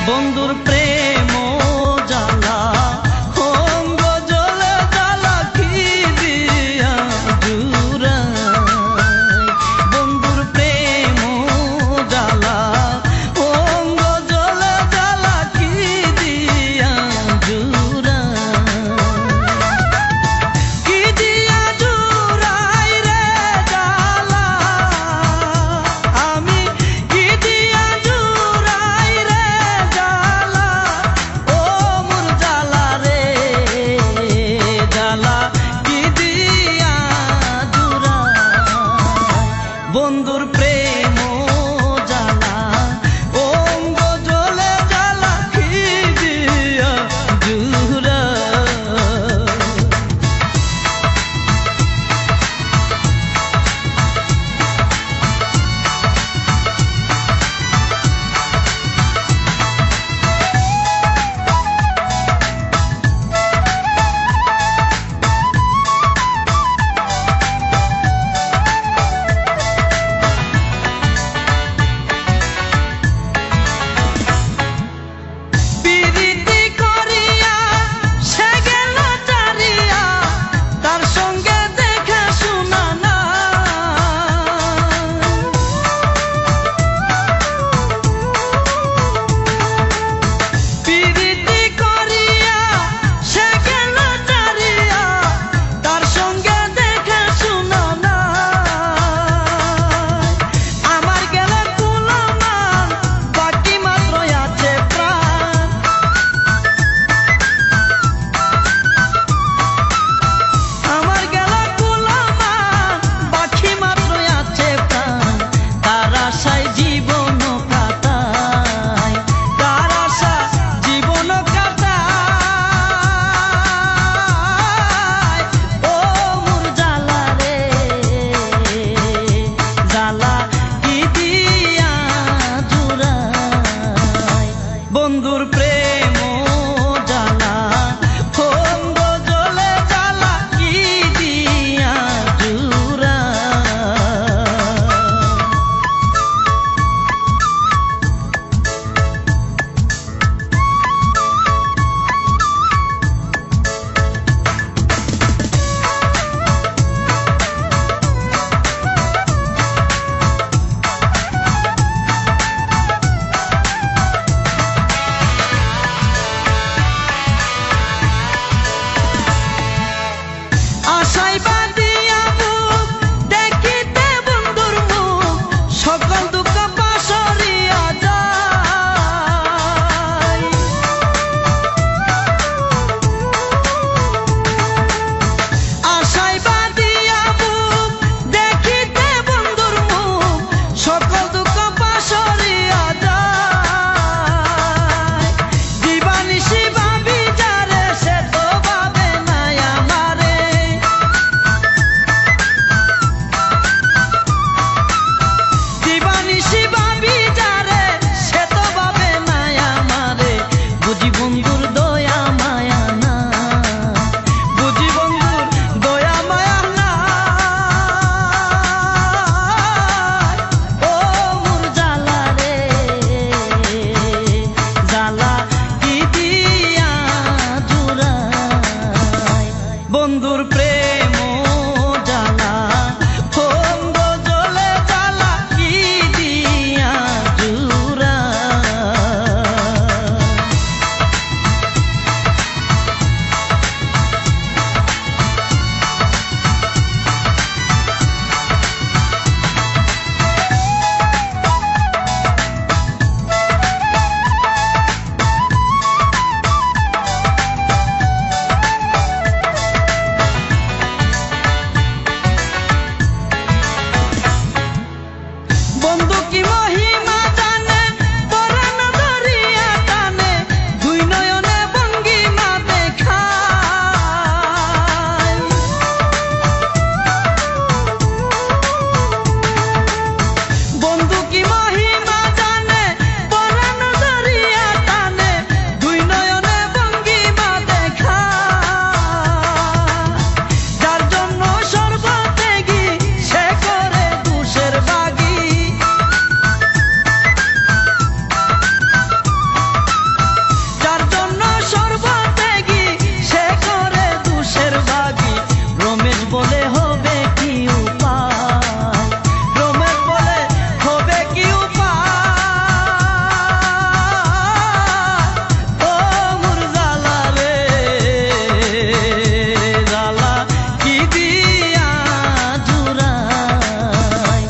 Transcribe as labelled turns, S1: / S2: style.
S1: বন্ধুর প্রেম জ্বালা অঙ্গ জ্বলে জ্বালা কি দিয়া জুড়াই। বন্ধুর প্রেম জ্বালা অঙ্গ জ্বলে জ্বালা কি দিয়া জুড়াই। কি দিয়া জুড়াই রে জ্বালা আমি, কি দিয়া জুড়াই রে জ্বালা ও মোর জ্বালা রে জ্বালা কি দিয়া জুড়াই। বন্ধুর প্রেম জ্বালা অঙ্গ জ্বলে জ্বালা কি দিয়া জুড়াই। পিরিতি করিয়া সে গেল চারিয়া, তার সঙ্গে দেখা শোনা না। পিরিতি করিয়া সে গেল চারিয়া, তার সঙ্গে দেখা শোনা না। আমার গেলে কুলমান বাকি মাত্র আছে প্রাণ। আমার গেলা কুলমান বাকি মাত্র আছে প্রাণ। তার আশায় জীবন কাটাই, তার আশা জীবন কাটাই। ও মোর জ্বালা রে জ্বালা কি দিয়া জুড়াই। বন্ধুর